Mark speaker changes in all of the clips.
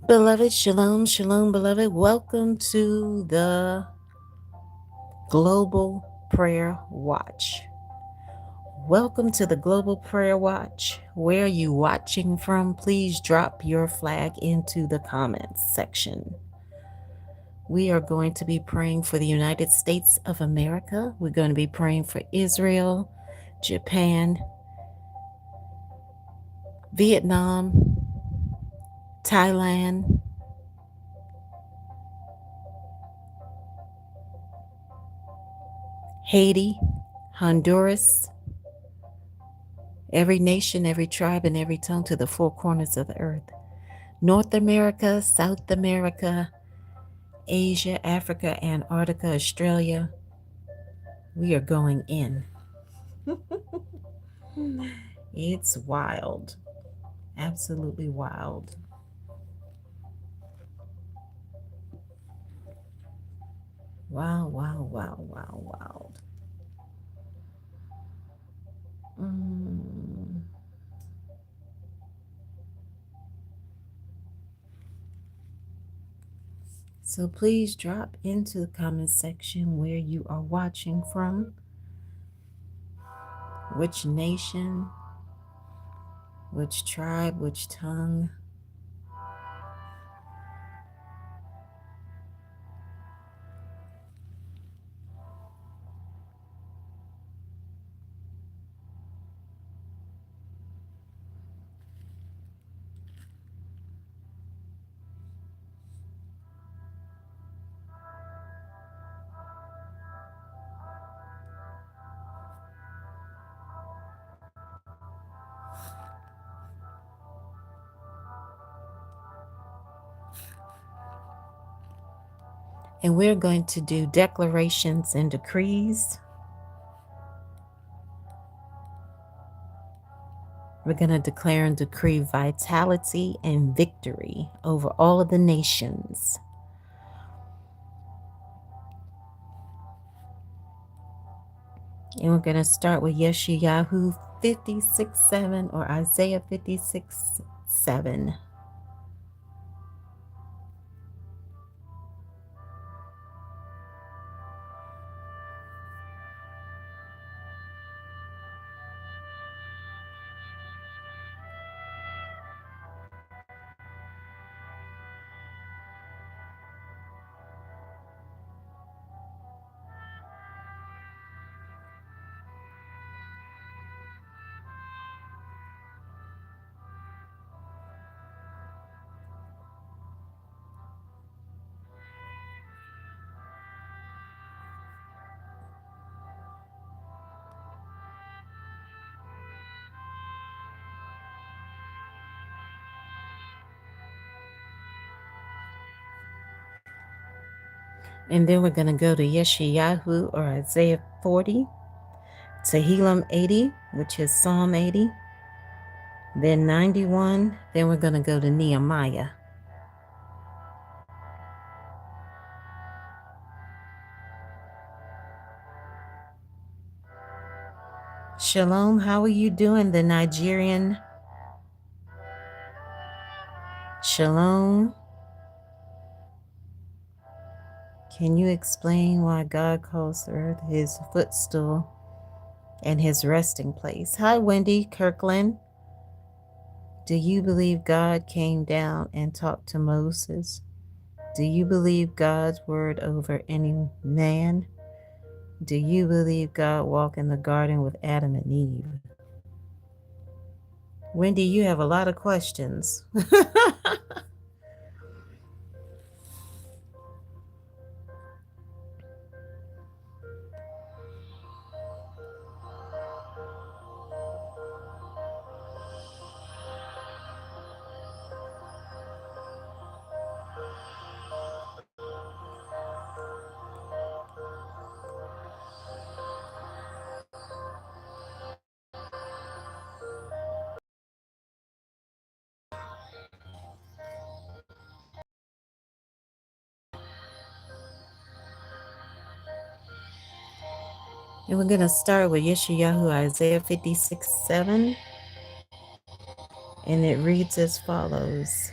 Speaker 1: Beloved, shalom, shalom, beloved. Welcome to the Global Prayer Watch. Welcome to the Global Prayer Watch. Where are you watching from? Please drop your flag into the comments section. We are going to be praying for the United States of America. We're going to be praying for Israel, Japan, Vietnam, Thailand, Haiti, Honduras, every nation, every tribe, and every tongue to the four corners of the earth. North America, South America, Asia, Africa, Antarctica, Australia. We are going in. It's wild. Absolutely wild. Wow, wow, wow, wow, wow. Mm. So please drop into the comment section where you are watching from, which nation, which tribe, which tongue. And we're going to do declarations and decrees. We're going to declare and decree vitality and victory over all of the nations. And we're going to start with YESHAYAHU 56:7 or Isaiah 56:7. And then we're going to go to YESHAYAHU or Isaiah 40, TEHILLIM 80, which is Psalm 80, then 91, then we're going to go to Nehemiah. Shalom, how are you doing? The Nigerian. Shalom. Can you explain why God calls the earth his footstool and his resting place? Hi, Wendy Kirkland. Do you believe God came down and talked to Moses? Do you believe God's word over any man? Do you believe God walked in the garden with Adam and Eve? Wendy, you have a lot of questions. And we're going to start with YESHAYAHU Isaiah 56:7. And it reads as follows.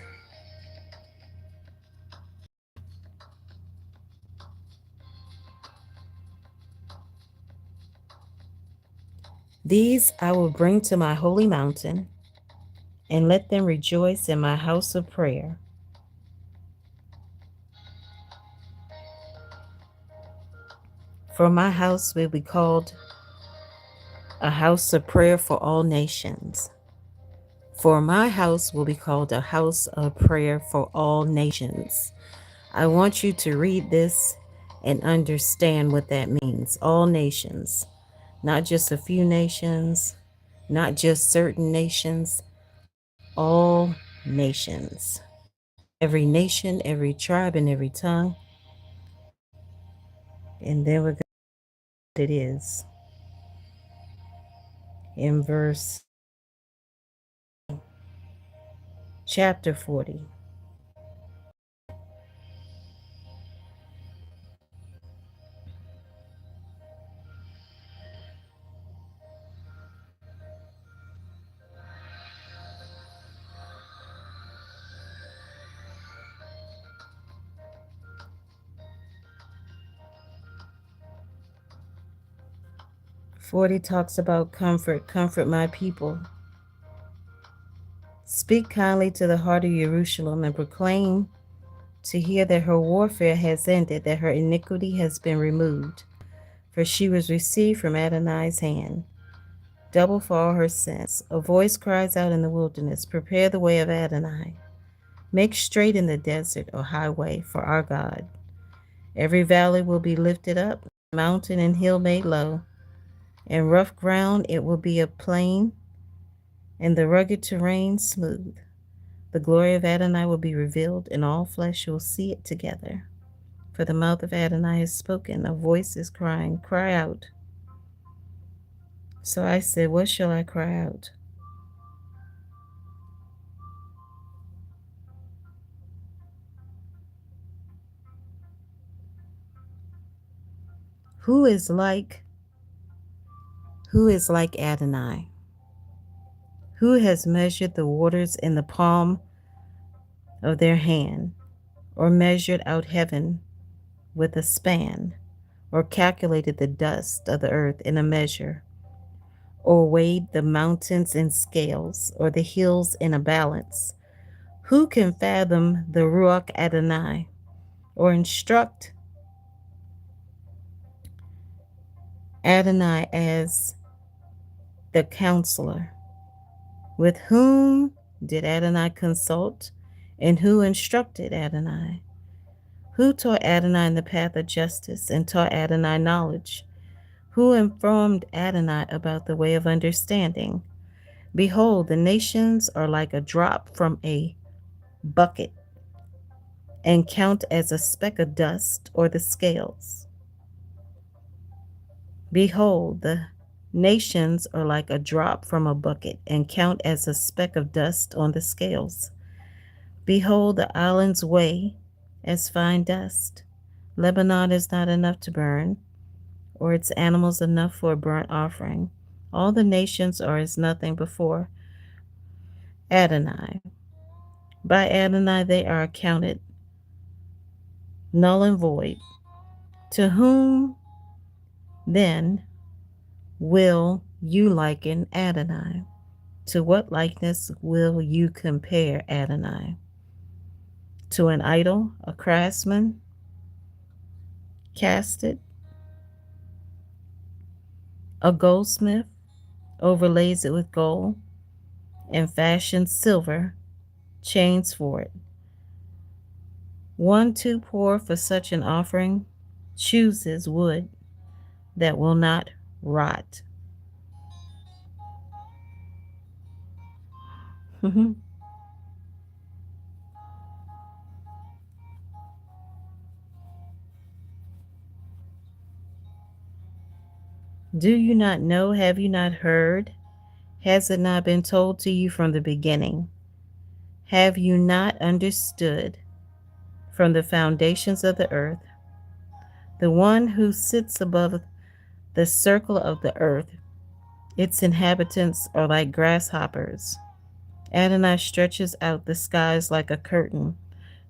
Speaker 1: These I will bring to my holy mountain, and let them rejoice in my house of prayer. For my house will be called a house of prayer for all nations. For my house will be called a house of prayer for all nations. I want you to read this and understand what that means. All nations, not just a few nations, not just certain nations, all nations. Every nation, every tribe, and every tongue. And then we're going to it is in verse chapter 40. 40 talks about comfort. Comfort my people. Speak kindly to the heart of Jerusalem and proclaim to hear that her warfare has ended, that her iniquity has been removed. For she was received from Adonai's hand, double for all her sins. A voice cries out in the wilderness, prepare the way of Adonai. Make straight in the desert a highway for our God. Every valley will be lifted up, mountain and hill made low. In rough ground it will be a plain, and the rugged terrain smooth. The glory of Adonai will be revealed, and all flesh will see it together. For the mouth of Adonai has spoken, a voice is crying, cry out. So I said, what shall I cry out? Who is like Adonai? Who has measured the waters in the palm of their hand, or measured out heaven with a span, or calculated the dust of the earth in a measure, or weighed the mountains in scales, or the hills in a balance? Who can fathom the Ruach Adonai, or instruct Adonai as the counselor? With whom did Adonai consult, and who instructed Adonai? Who taught Adonai in the path of justice, and taught Adonai knowledge? Who informed Adonai about the way of understanding? Behold, the nations are like a drop from a bucket, and count as a speck of dust, or the scales. Behold, the nations are like a drop from a bucket, and count as a speck of dust on the scales. Behold, the islands weigh as fine dust. Lebanon is not enough to burn, or its animals enough for a burnt offering. All the nations are as nothing before Adonai. By Adonai they are accounted null and void. To whom then will you liken Adonai? To what likeness will you compare Adonai? To an idol, a craftsman cast it? A goldsmith overlays it with gold and fashions silver chains for it. One too poor for such an offering chooses wood that will not rot. Do you not know? Have you not heard? Has it not been told to you from the beginning? Have you not understood from the foundations of the earth? The one who sits above the circle of the earth, its inhabitants are like grasshoppers. Adonai stretches out the skies like a curtain,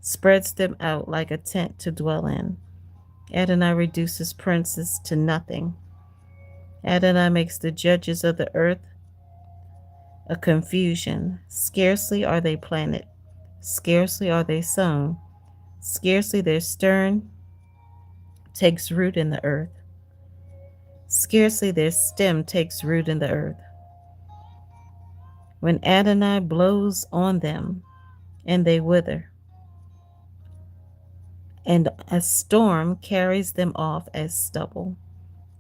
Speaker 1: spreads them out like a tent to dwell in. Adonai reduces princes to nothing Adonai makes the judges of the earth a confusion. Scarcely are they planted, scarcely are they sown, scarcely their stern takes root in the earth, scarcely their stem takes root in the earth. When Adonai blows on them, and they wither, and a storm carries them off as stubble.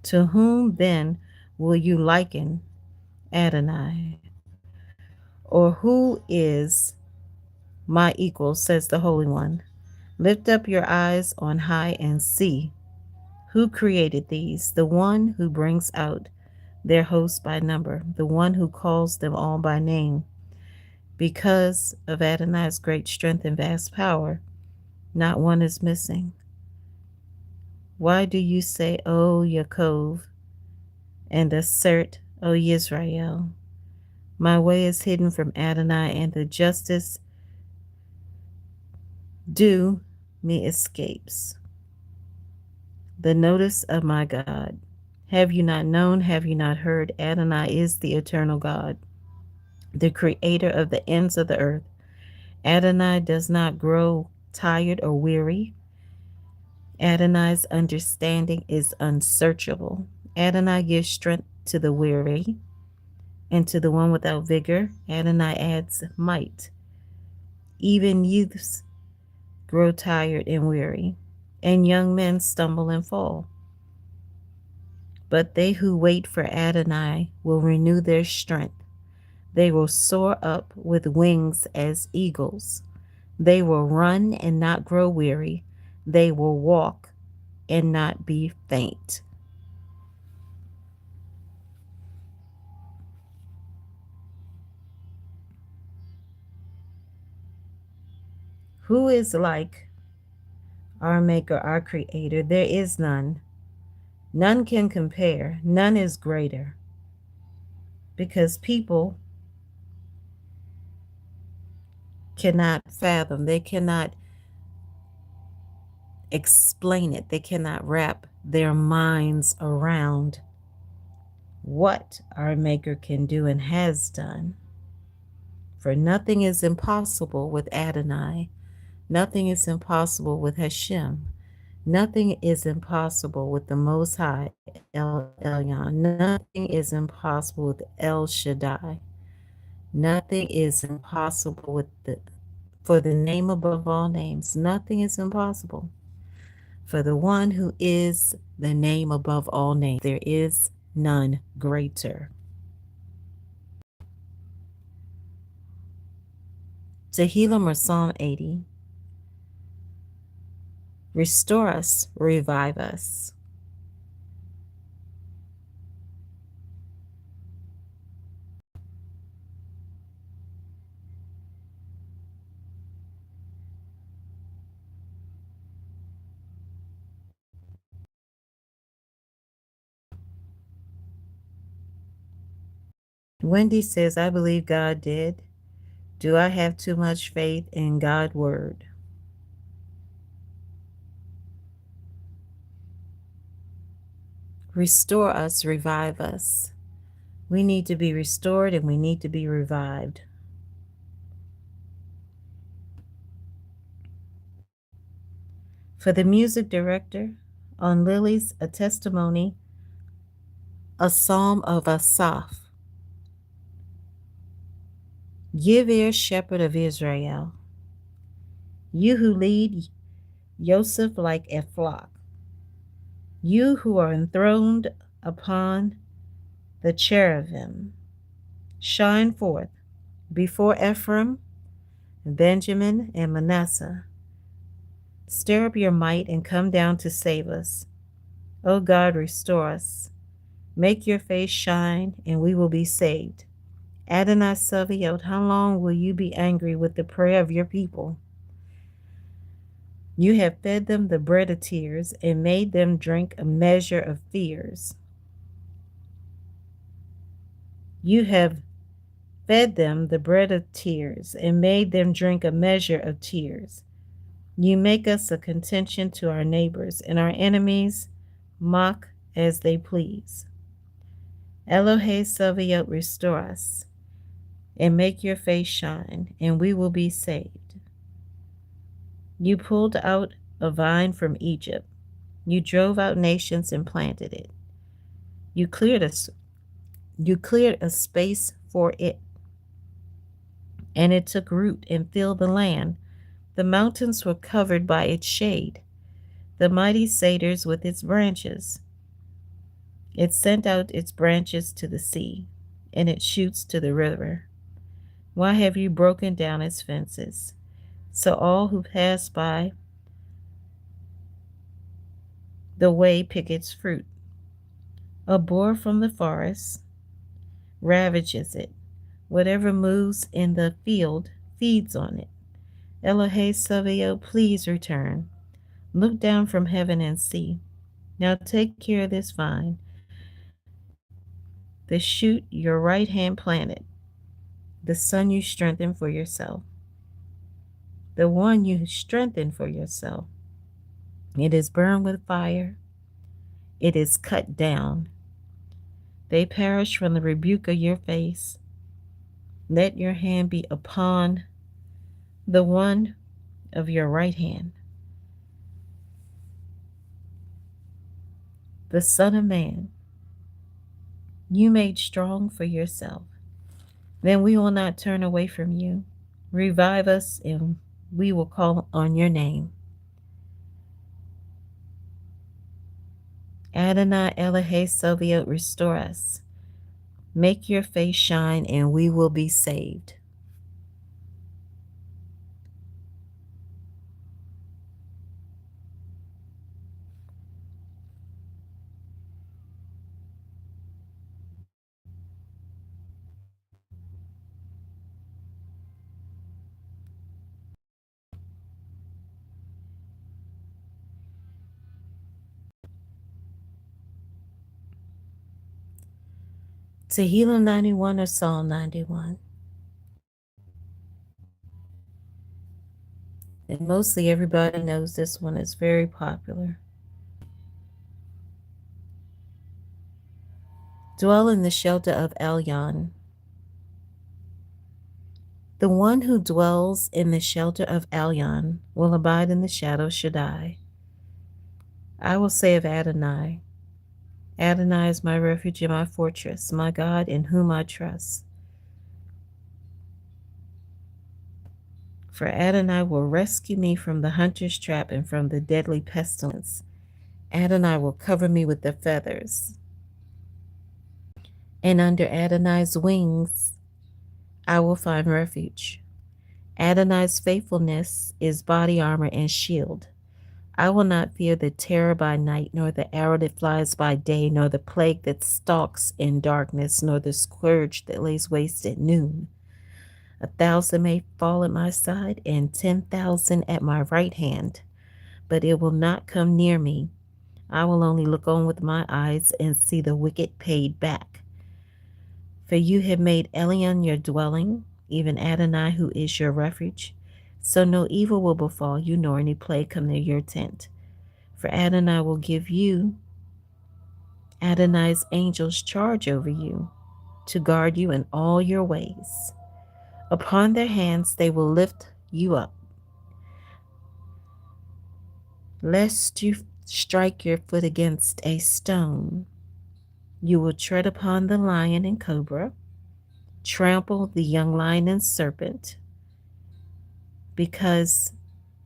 Speaker 1: To whom then will you liken Adonai? Or who is my equal, says the Holy One? Lift up your eyes on high and see. Who created these? The one who brings out their hosts by number, the one who calls them all by name. Because of Adonai's great strength and vast power, not one is missing. Why do you say, O Yaakov, and assert, O Yisrael? My way is hidden from Adonai, and the justice due me escapes. The notice of my God. Have you not known? Have you not heard? Adonai is the eternal God, the creator of the ends of the earth. Adonai does not grow tired or weary. Adonai's understanding is unsearchable. Adonai gives strength to the weary, and to the one without vigor, Adonai adds might. Even youths grow tired and weary, and young men stumble and fall. But they who wait for Adonai will renew their strength. They will soar up with wings as eagles. They will run and not grow weary. They will walk and not be faint. Who is like our Maker, our Creator? There is none. None can compare. None is greater. Because people cannot fathom. They cannot explain it. They cannot wrap their minds around what our Maker can do and has done. For nothing is impossible with Adonai. Nothing is impossible with Hashem. Nothing is impossible with the Most High, El Elyon. Nothing is impossible with El Shaddai. Nothing is impossible with for the name above all names. Nothing is impossible for the one who is the name above all names. There is none greater. Tehillim or Psalm 80. Restore us, revive us. Wendy says, I believe God did. Do I have too much faith in God's word? Restore us, revive us. We need to be restored and we need to be revived. For the music director, on Lily's, a testimony, a psalm of Asaph. Give ear, shepherd of Israel, you who lead Joseph like a flock, you who are enthroned upon the cherubim, shine forth before Ephraim, Benjamin, and Manasseh. Stir up your might and come down to save us. O God, restore us. Make your face shine, and we will be saved. Adonai Saviot, how long will you be angry with the prayer of your people? You have fed them the bread of tears and made them drink a measure of fears. You have fed them the bread of tears and made them drink a measure of tears. You make us a contention to our neighbors, and our enemies mock as they please. Elohe Sabaoth, restore us, and make your face shine, and we will be saved. You pulled out a vine from Egypt. You drove out nations and planted it. You cleared a space for it, and it took root and filled the land. The mountains were covered by its shade, the mighty cedars with its branches. It sent out its branches to the sea, and its shoots to the river. Why have you broken down its fences? So all who pass by the way pick its fruit. A boar from the forest ravages it. Whatever moves in the field feeds on it. Elohe Sabaoth, please return. Look down from heaven and see. Now take care of this vine, the shoot your right hand planted, the son you strengthened for yourself, the one you strengthened for yourself. It is burned with fire. It is cut down. They perish from the rebuke of your face. Let your hand be upon the one of your right hand. The Son of Man, you made strong for yourself. Then we will not turn away from you. Revive us, and we will call on your name. Adonai Elohe Sabaoth, restore us. Make your face shine, and we will be saved. Tehillim 91 or Psalm 91. And mostly everybody knows this one is very popular. Dwell in the shelter of Elyon. The one who dwells in the shelter of Elyon will abide in the shadow of Shaddai. I will say of Adonai, Adonai is my refuge and my fortress, my God in whom I trust. For Adonai will rescue me from the hunter's trap and from the deadly pestilence. Adonai will cover me with the feathers. And under Adonai's wings I will find refuge. Adonai's faithfulness is body armor and shield. I will not fear the terror by night, nor the arrow that flies by day, nor the plague that stalks in darkness, nor the scourge that lays waste at noon. 1,000 may fall at my side, and 10,000 at my right hand, but it will not come near me. I will only look on with my eyes and see the wicked paid back. For you have made Elyon your dwelling, even Adonai, who is your refuge. So no evil will befall you, nor any plague come near your tent. For Adonai will give you, Adonai's angels, charge over you, to guard you in all your ways. Upon their hands they will lift you up, lest you strike your foot against a stone. You will tread upon the lion and cobra, trample the young lion and serpent, because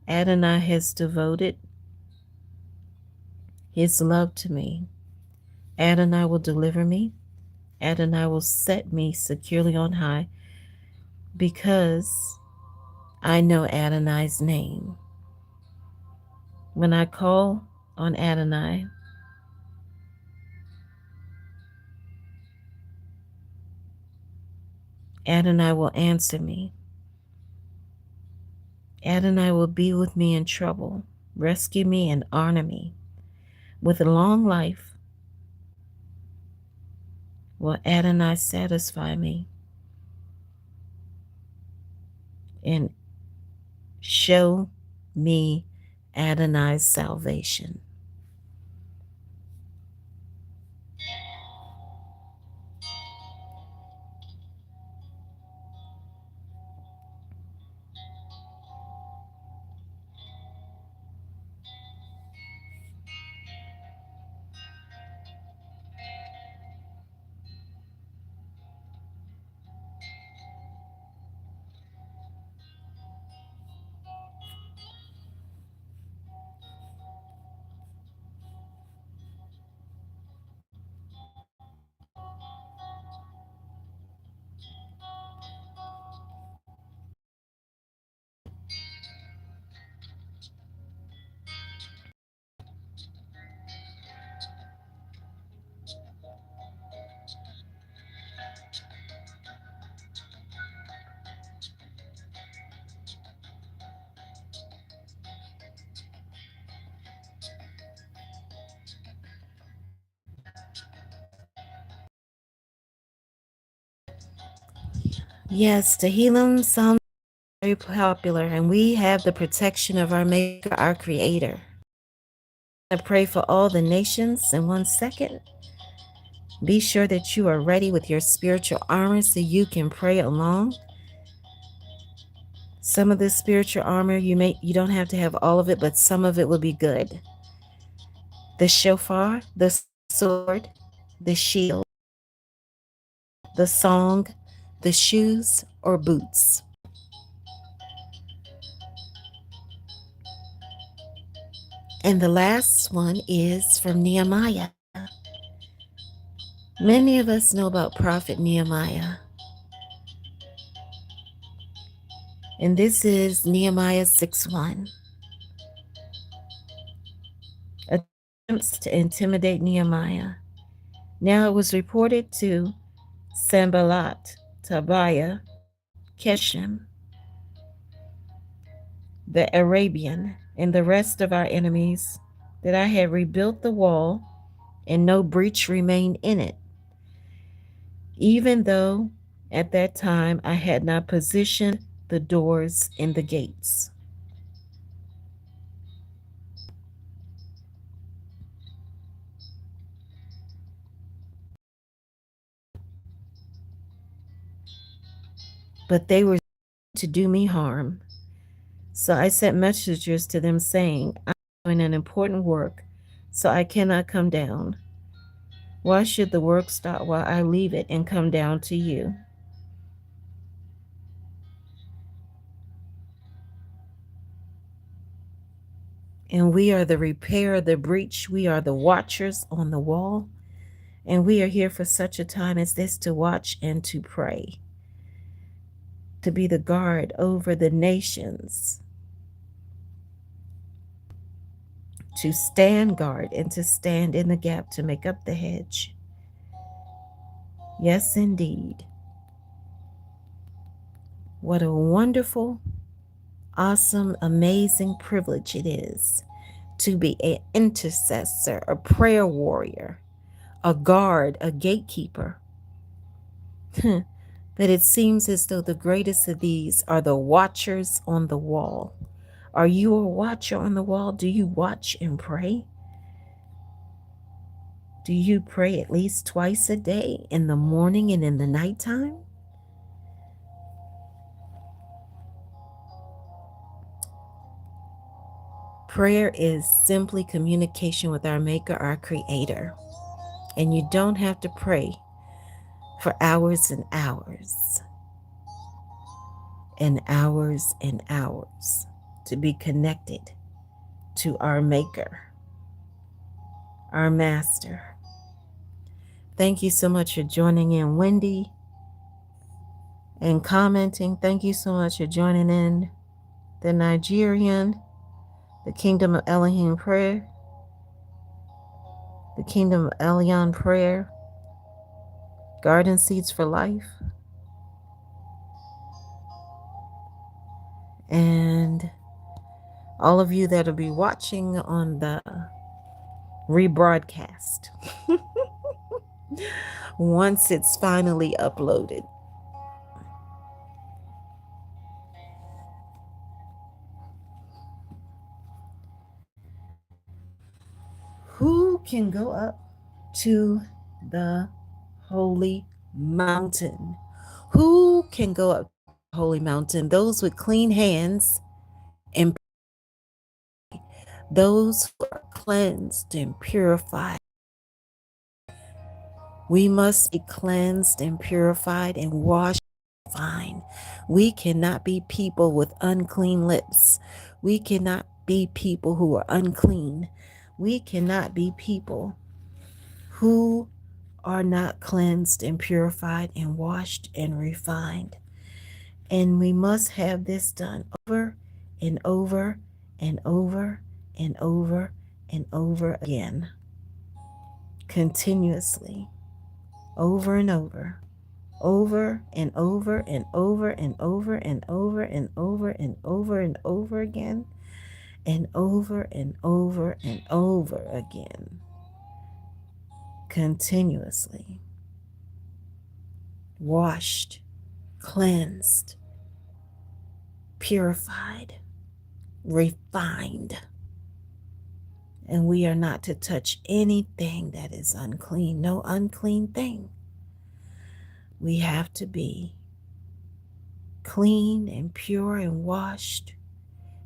Speaker 1: Adonai has devoted his love to me. Adonai will deliver me. Adonai will set me securely on high, because I know Adonai's name. When I call on Adonai, Adonai will answer me. Adonai will be with me in trouble, rescue me and honor me. With a long life will Adonai satisfy me and show me Adonai's salvation. Yes, Tehillim sounds very popular, and we have the protection of our Maker, our Creator. I pray for all the nations in 1 second. Be sure that you are ready with your spiritual armor so you can pray along. Some of this spiritual armor you don't have to have all of it, but some of it will be good. The shofar, the sword, the shield, the song, the shoes or boots. And the last one is from Nehemiah. Many of us know about Prophet Nehemiah. And this is Nehemiah 6:1. Attempts to intimidate Nehemiah. Now it was reported to Sanballat, Tobiah, Geshem, the Arabian, and the rest of our enemies that I had rebuilt the wall and no breach remained in it, even though at that time I had not positioned the doors and the gates. But they were to do me harm. So I sent messengers to them saying, I'm doing an important work, so I cannot come down. Why should the work stop while I leave it and come down to you? And we are the repair of the breach. We are the watchers on the wall. And we are here for such a time as this to watch and to pray, to be the guard over the nations, to stand guard and to stand in the gap to make up the hedge. Yes, indeed. What a wonderful, awesome, amazing privilege it is to be an intercessor, a prayer warrior, a guard, a gatekeeper. But it seems as though the greatest of these are the watchers on the wall. Are you a watcher on the wall? Do you watch and pray? Do you pray at least twice a day, in the morning and in the nighttime? Prayer is simply communication with our Maker, our Creator. And you don't have to pray for hours and hours and hours and hours to be connected to our Maker, our Master. Thank you so much for joining in, Wendy, and commenting. Thank you so much for joining in, the Nigerian, the Kingdom of Elohim Prayer, the Kingdom of Elion Prayer, Garden Seeds for Life, and all of you that will be watching on the rebroadcast once it's finally uploaded. Who can go up to the holy mountain? Who can go up to the holy mountain? Those with clean hands and those who are cleansed and purified. We must be cleansed and purified and washed fine. We cannot be people with unclean lips. We cannot be people who are unclean. We cannot be people who are not cleansed and purified and washed and refined. And we must have this done over and over and over and over and over again, continuously, over and over, over and over and over and over and over and over and over and over again, and over and over and over again, continuously, washed cleansed, purified, refined. And we are not to touch anything that is unclean, no unclean thing. We have to be clean and pure and washed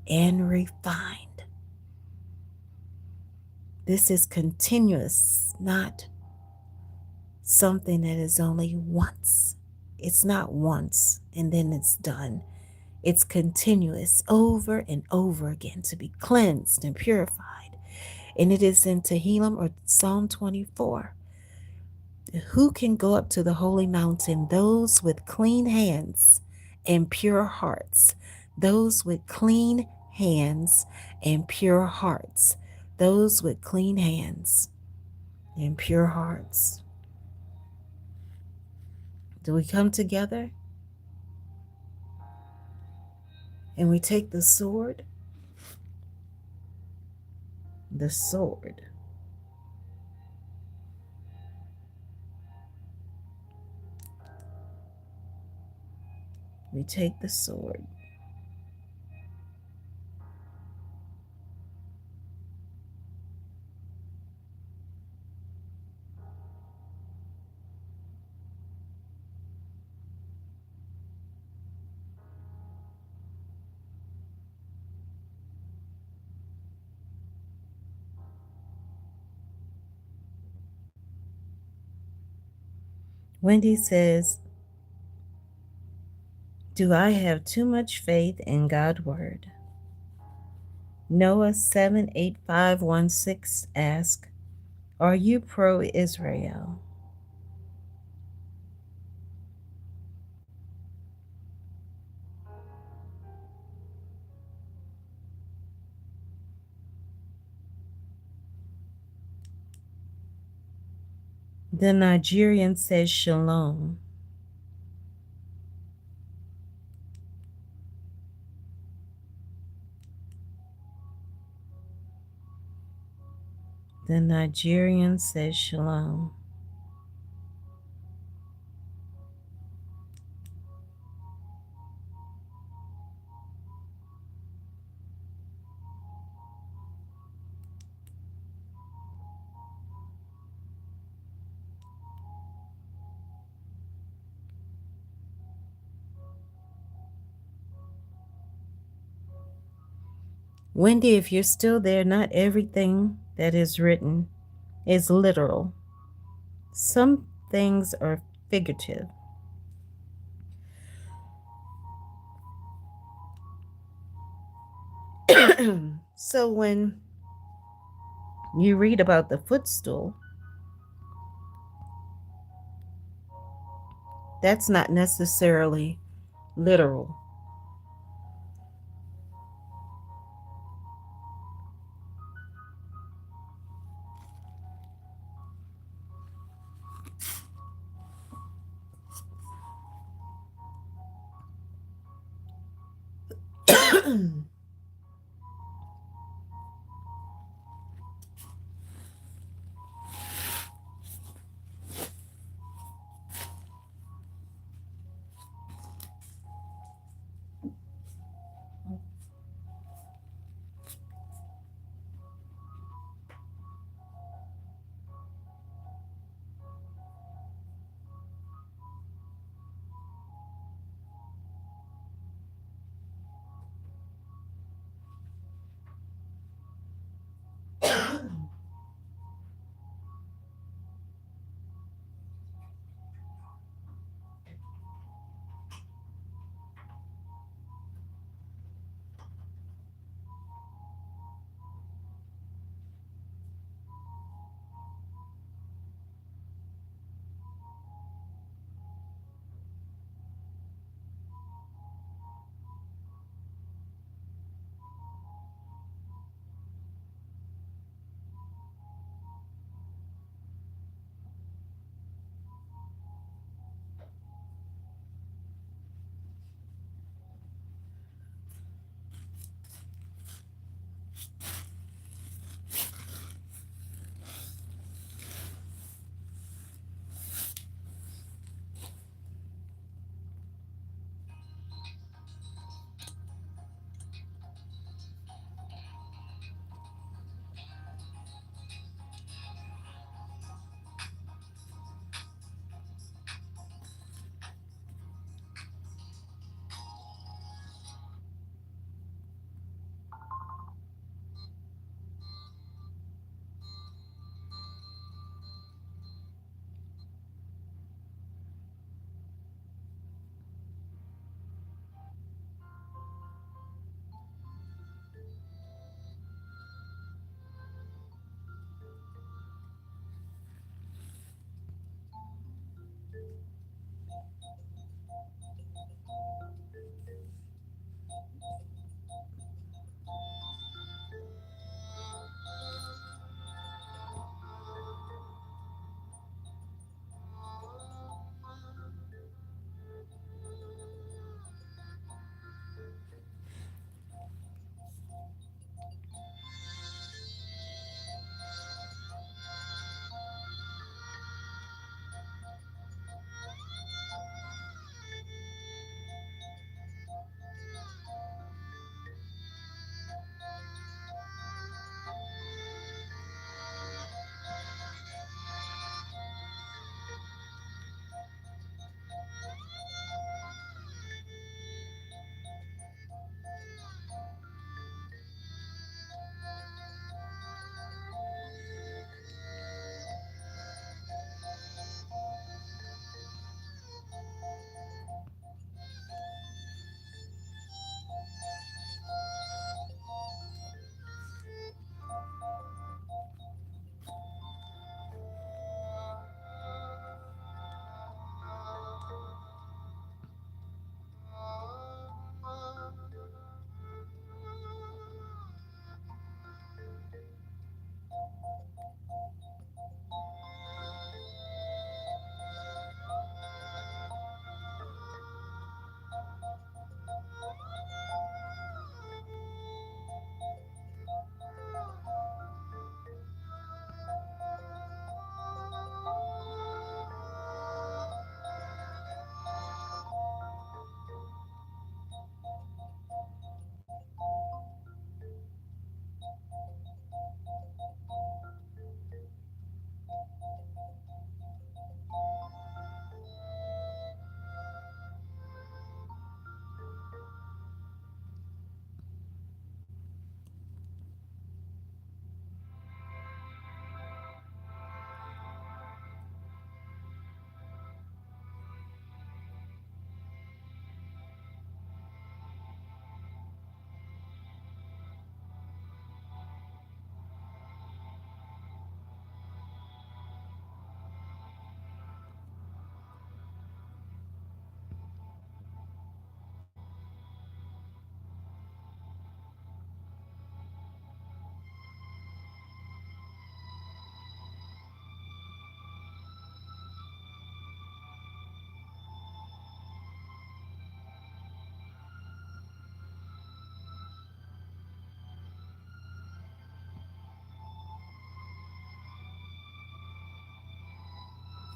Speaker 1: and refined. This is continuous, not something that is only once. It's not once and then it's done. It's continuous over and over again to be cleansed and purified. And it is in Tehillim or Psalm 24. Who can go up to the holy mountain? Those with clean hands and pure hearts. Those with clean hands and pure hearts. Those with clean hands and pure hearts. Do we come together and we take the sword? The sword. We take the sword. Wendy says, do I have too much faith in God's word? Noah 78516 asks, are you pro-Israel? The Nigerian says shalom. The Nigerian says shalom. Wendy, if you're still there, not everything that is written is literal. Some things are figurative. So when you read about the footstool, that's not necessarily literal.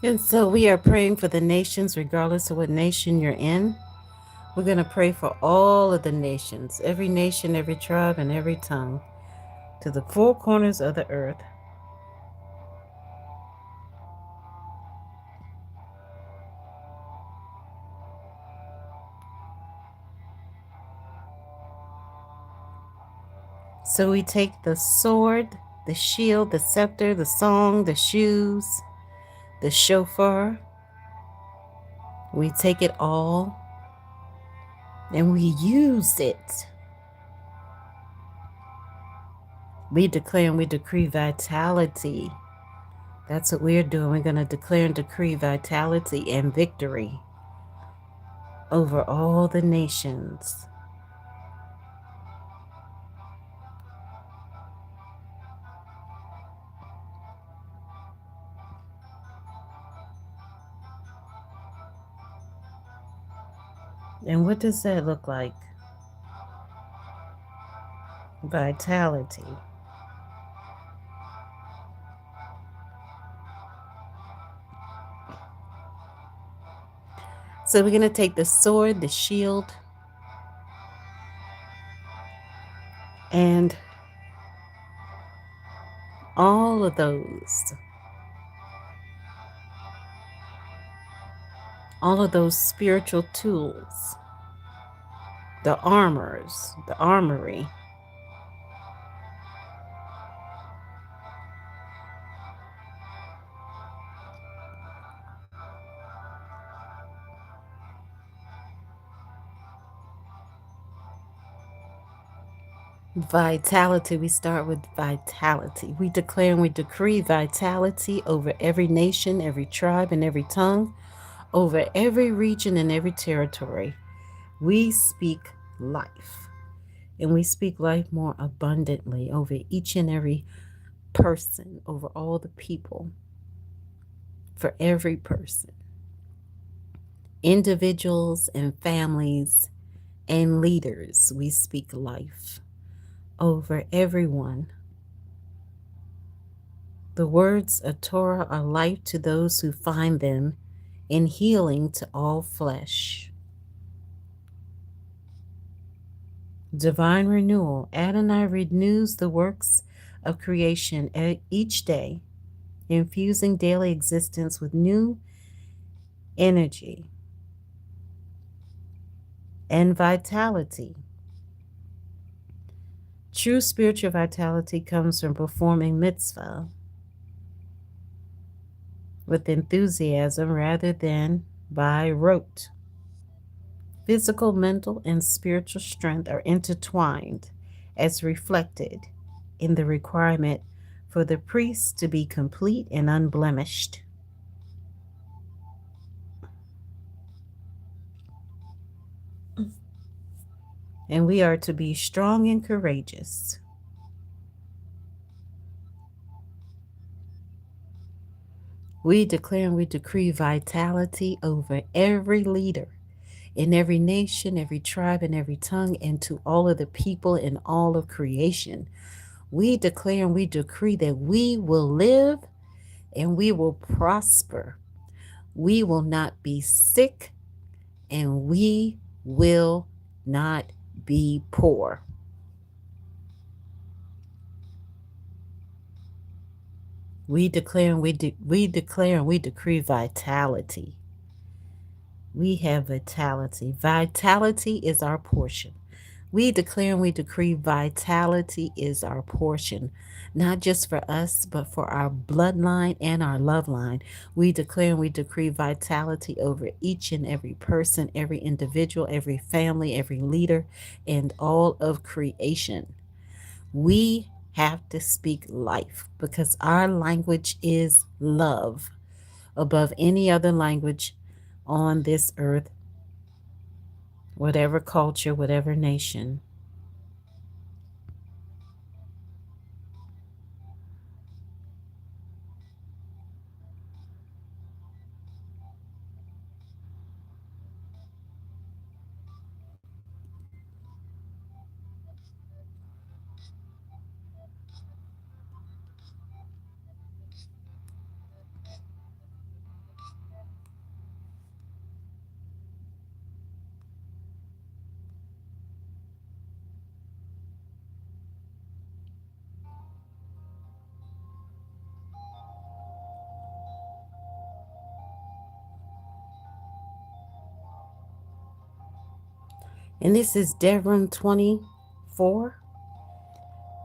Speaker 1: And so we are praying for the nations, regardless of what nation you're in. We're going to pray for all of the nations, every nation, every tribe, and every tongue, to the four corners of the earth. So we take the sword, the shield, the scepter, the song, the shoes, the shofar. We take it all and we use it. We declare and we decree vitality. That's what we're doing. We're going to declare and decree vitality and victory over all the nations. And what does that look like? Vitality. So we're going to take the sword, the shield, and all of those spiritual tools, the armors, the armory. Vitality. We start with vitality. We declare and we decree vitality over every nation, every tribe, and every tongue, over every region and every territory. We speak life, and we speak life more abundantly over each and every person, over all the people, for every person, individuals and families and leaders. We speak life over everyone. The words of Torah are life to those who find them, and healing to all flesh. Divine renewal. Adonai renews the works of creation each day, infusing daily existence with new energy and vitality. True spiritual vitality comes from performing mitzvah with enthusiasm rather than by rote. Physical, mental, and spiritual strength are intertwined, as reflected in the requirement for the priest to be complete and unblemished. And we are to be strong and courageous. We declare and we decree vitality over every leader in every nation, every tribe, and every tongue, and to all of the people in all of creation. We declare and we decree that we will live and we will prosper. We will not be sick and we will not be poor. We declare and we declare and we decree vitality. We have vitality. Vitality is our portion. We declare and we decree vitality is our portion, not just for us, but for our bloodline and our love line. We declare and we decree vitality over each and every person, every individual, every family, every leader, and all of creation. We have to speak life because our language is love above any other language on this earth, whatever culture, whatever nation. And this is Deuteronomy 24,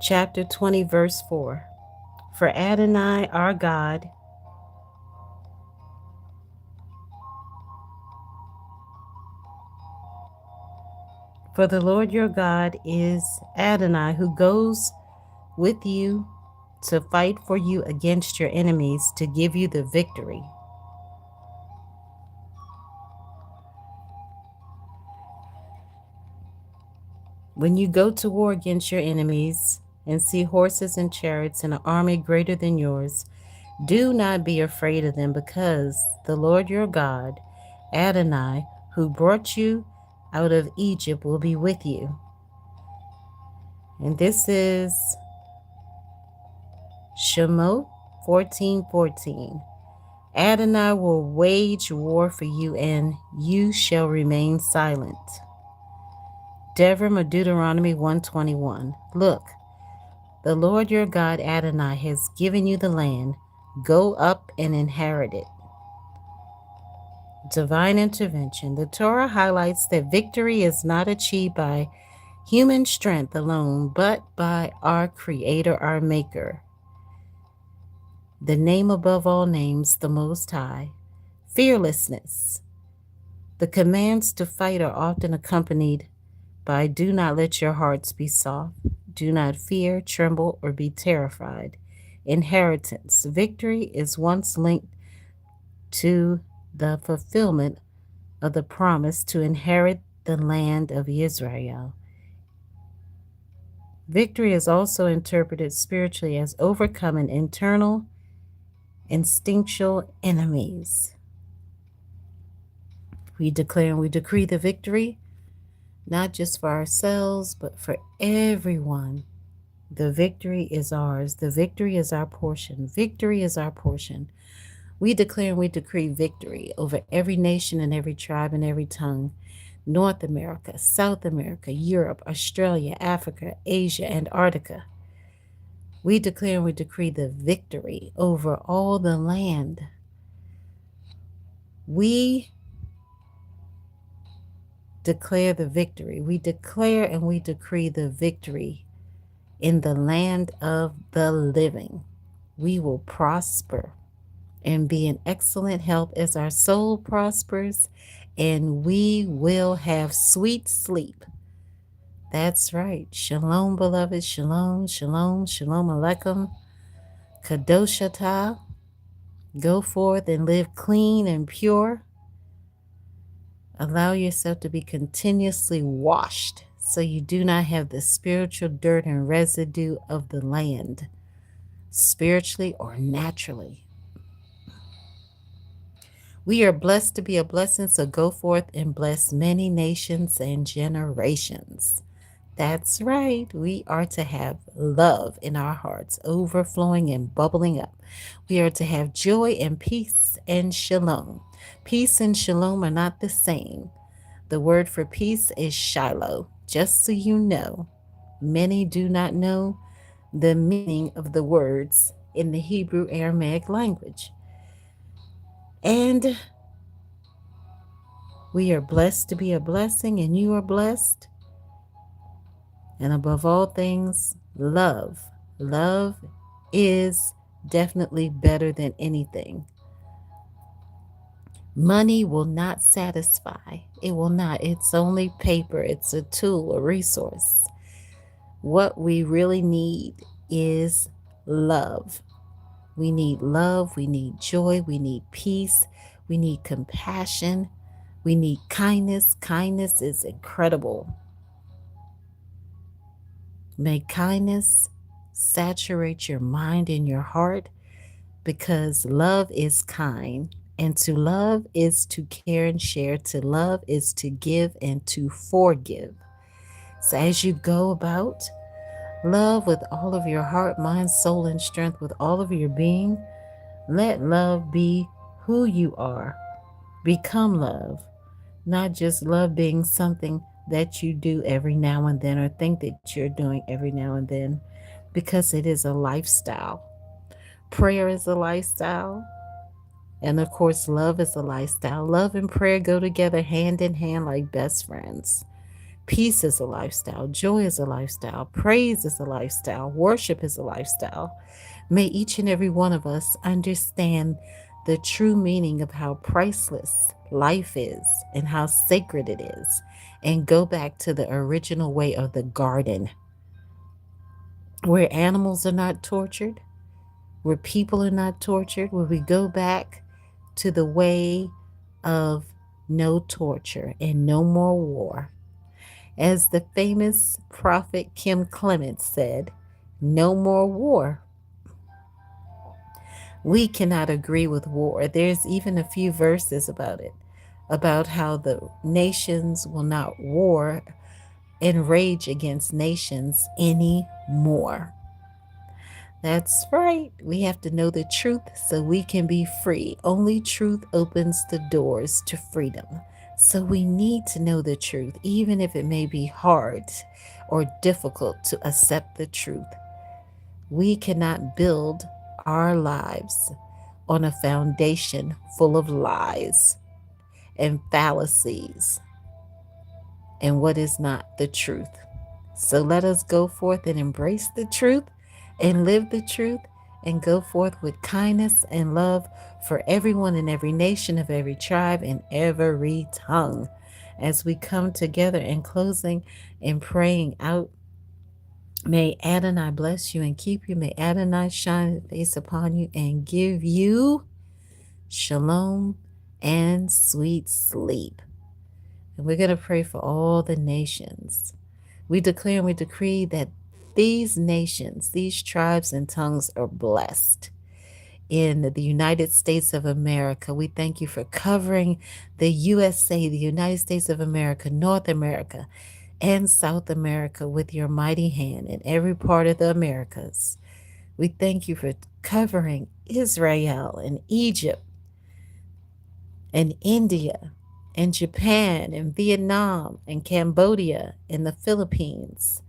Speaker 1: chapter 20, verse 4. For Adonai our God For the Lord your God is Adonai, who goes with you to fight for you against your enemies, to give you the victory. When you go to war against your enemies and see horses and chariots and an army greater than yours, do not be afraid of them, because the Lord your God, Adonai, who brought you out of Egypt, will be with you. And this is Shemot 14:14. Adonai will wage war for you, and you shall remain silent. Devarim or Deuteronomy 121. Look, the Lord your God Adonai has given you the land. Go up and inherit it. Divine intervention. The Torah highlights that victory is not achieved by human strength alone, but by our Creator, our Maker. The name above all names, the Most High. Fearlessness. The commands to fight are often accompanied by do not let your hearts be soft. Do not fear, tremble, or be terrified. Inheritance. Victory is once linked to the fulfillment of the promise to inherit the land of Israel. Victory is also interpreted spiritually as overcoming internal, instinctual enemies. We declare and we decree the victory, not just for ourselves, but for everyone. The victory is ours. The victory is our portion. Victory is our portion. We declare and we decree victory over every nation and every tribe and every tongue. North America, South America, Europe, Australia, Africa, Asia, Antarctica. We declare and we decree the victory over all the land. We declare the victory. We declare and we decree the victory in the land of the living. We will prosper and be in excellent health as our soul prospers, and we will have sweet sleep. That's right. Shalom, beloved. Shalom, shalom, shalom aleichem. Kadoshata. Go forth and live clean and pure. Allow yourself to be continuously washed so you do not have the spiritual dirt and residue of the land, spiritually or naturally. We are blessed to be a blessing, so go forth and bless many nations and generations. That's right. We are to have love in our hearts, overflowing and bubbling up. We are to have joy and peace and shalom. Peace and shalom are not the same. The word for peace is Shiloh. Just so you know, many do not know the meaning of the words in the Hebrew Aramaic language. And we are blessed to be a blessing, and you are blessed. And above all things, love. Love is definitely better than anything. Money will not satisfy. It will not. It's only paper. It's a tool, a resource. What we really need is love. We need love. We need joy. We need peace. We need compassion. We need kindness. Kindness is incredible. May kindness saturate your mind and your heart, because love is kind. And to love is to care and share. To love is to give and to forgive. So as you go about, love with all of your heart, mind, soul, and strength, with all of your being. Let love be who you are. Become love. Not just love being something that you do every now and then, or think that you're doing every now and then, because it is a lifestyle. Prayer is a lifestyle. And of course, love is a lifestyle. Love and prayer go together hand in hand like best friends. Peace is a lifestyle. Joy is a lifestyle. Praise is a lifestyle. Worship is a lifestyle. May each and every one of us understand the true meaning of how priceless life is and how sacred it is, and go back to the original way of the garden, where animals are not tortured, where people are not tortured, where we go back to the way of no torture and no more war. As the famous prophet Kim Clements said, no more war. We cannot agree with war. There's even a few verses about it, about how the nations will not war and rage against nations anymore. That's right. We have to know the truth so we can be free. Only truth opens the doors to freedom. So we need to know the truth, even if it may be hard or difficult to accept the truth. We cannot build our lives on a foundation full of lies and fallacies and what is not the truth. So let us go forth and embrace the truth and live the truth and go forth with kindness and love for everyone in every nation, of every tribe, and every tongue. As we come together in closing and praying out, may Adonai bless you and keep you. May Adonai shine his face upon you and give you shalom and sweet sleep. And we're going to pray for all the nations. We declare and we decree that these nations, these tribes and tongues are blessed. In the United States of America, we thank you for covering the USA, the United States of America, North America, and South America with your mighty hand in every part of the Americas. We thank you for covering Israel and Egypt and India and Japan and Vietnam and Cambodia and the Philippines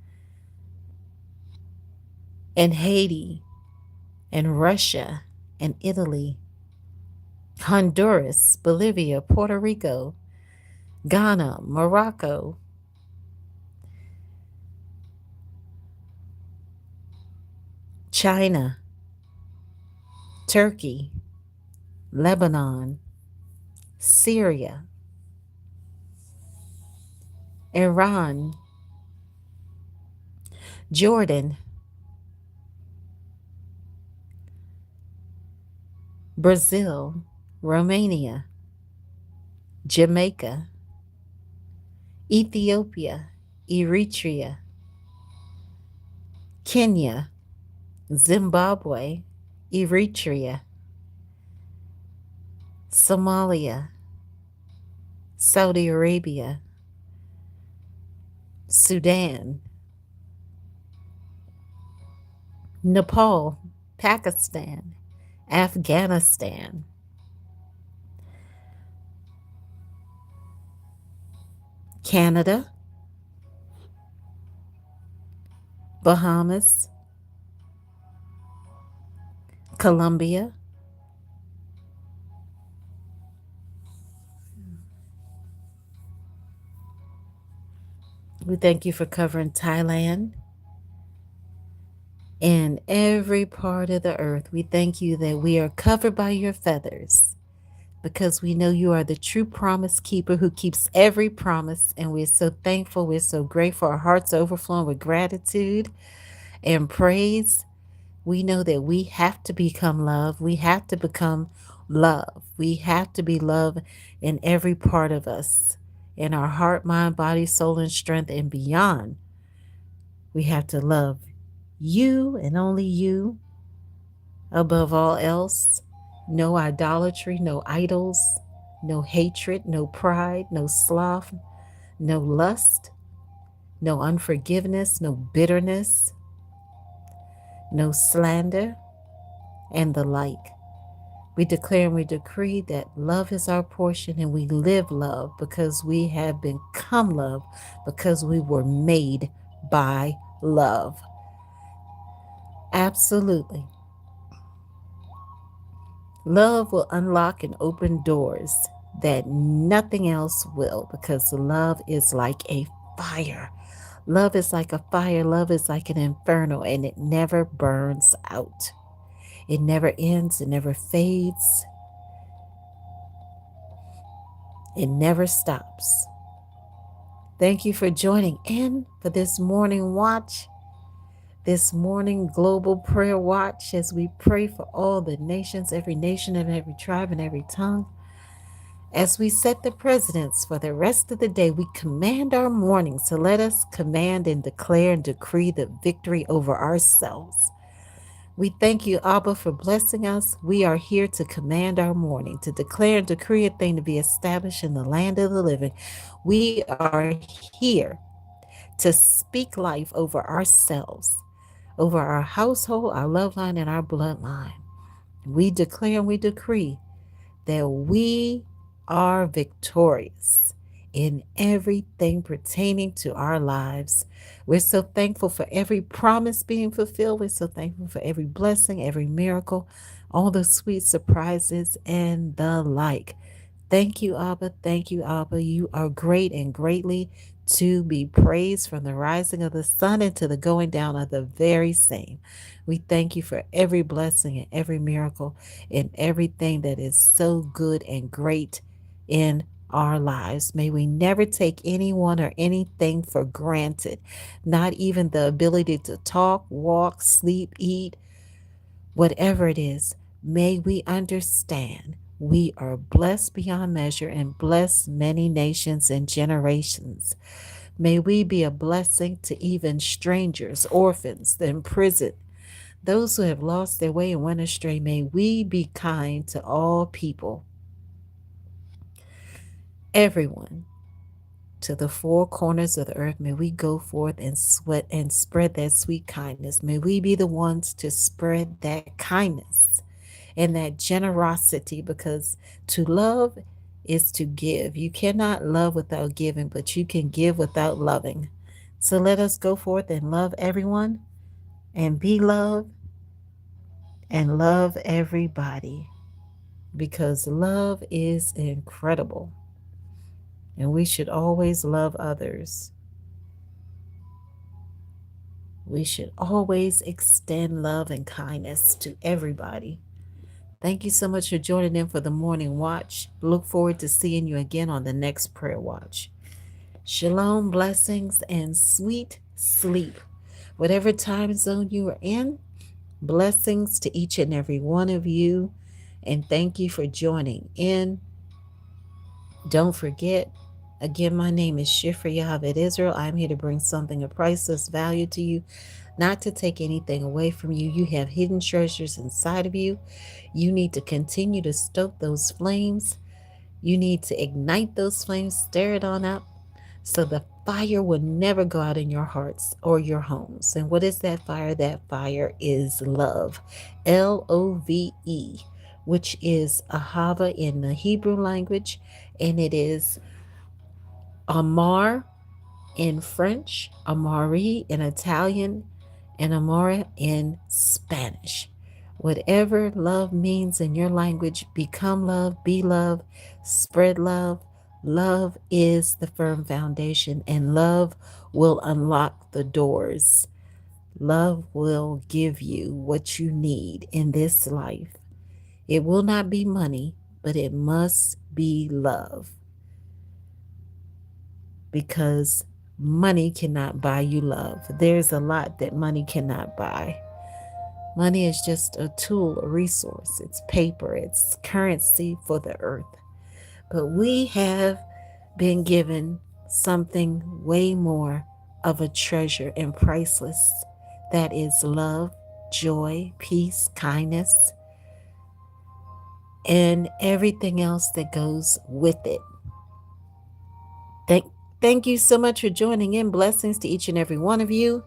Speaker 1: and Haiti and Russia and Italy, Honduras, Bolivia, Puerto Rico, Ghana, Morocco, China, Turkey, Lebanon, Syria, Iran, Jordan, Brazil, Romania, Jamaica, Ethiopia, Eritrea, Kenya, Zimbabwe, Eritrea, Somalia, Saudi Arabia, Sudan, Nepal, Pakistan, Afghanistan, Canada, Bahamas, Colombia, we thank you for covering Thailand and every part of the earth. We thank you that we are covered by your feathers because we know you are the true promise keeper who keeps every promise. And we're so thankful. We're so grateful. Our hearts overflowing with gratitude and praise. We know that we have to become love. We have to become love. We have to be love in every part of us, in our heart, mind, body, soul, and strength, and beyond. We have to love you and only you above all else. No idolatry, no idols, no hatred, no pride, no sloth, no lust, no unforgiveness, no bitterness, no slander, and the like. We declare and we decree that love is our portion, and we live love because we have become love, because we were made by love. Absolutely. Love will unlock and open doors that nothing else will, because love is like a fire. Love is like a fire. Love is like an inferno, and it never burns out. It never ends. It never fades. It never stops. Thank you for joining in for this morning watch, this morning global prayer watch, as we pray for all the nations, every nation and every tribe and every tongue. As we set the precedents for the rest of the day, we command our morning. So let us command and declare and decree the victory over ourselves. We thank you, Abba, for blessing us. We are here to command our morning, to declare and decree a thing to be established in the land of the living. We are here to speak life over ourselves, over our household, our love line, and our bloodline. We declare and we decree that we are victorious in everything pertaining to our lives. We're so thankful for every promise being fulfilled. We're so thankful for every blessing, every miracle, all the sweet surprises and the like. Thank you, Abba. Thank you, Abba. You are great and greatly to be praised from the rising of the sun into the going down of the very same. We thank you for every blessing and every miracle and everything that is so good and great in our lives. May we never take anyone or anything for granted, not even the ability to talk, walk, sleep, eat, whatever it is. May we understand we are blessed beyond measure and bless many nations and generations. May we be a blessing to even strangers, orphans, the imprisoned, those who have lost their way and went astray. May we be kind to all people, everyone, to the four corners of the earth. May we go forth and sweat and spread that sweet kindness. May we be the ones to spread that kindness and that generosity, because to love is to give. You cannot love without giving, but you can give without loving. So let us go forth and love everyone and be loved and love everybody, because love is incredible and we should always love others. We should always extend love and kindness to everybody. Thank you so much for joining in for the morning watch. Look forward to seeing you again on the next prayer watch. Shalom, blessings, and sweet sleep. Whatever time zone you are in, blessings to each and every one of you. And thank you for joining in. Don't forget, again, my name is SHOFAR Israel. I'm here to bring something of priceless value to you, not to take anything away from you. You have hidden treasures inside of you. You need to continue to stoke those flames. You need to ignite those flames, stir it on up, so the fire will never go out in your hearts or your homes. And what is that fire? That fire is love. Love, which is ahava in the Hebrew language, and it is amar in French, amari in Italian, and amore in Spanish. Whatever love means in your language, become love, be love, spread love. Love is the firm foundation, and love will unlock the doors. Love will give you what you need in this life. It will not be money, but it must be love, because money cannot buy you love. There's a lot that money cannot buy. Money is just a tool, a resource. It's paper, it's currency for the earth. But we have been given something way more of a treasure and priceless. That is love, joy, peace, kindness, and everything else that goes with it. Thank you so much for joining in. Blessings to each and every one of you.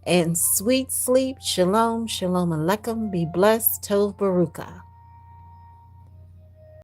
Speaker 1: And sweet sleep. Shalom, shalom aleichem. Be blessed. Tov Baruka.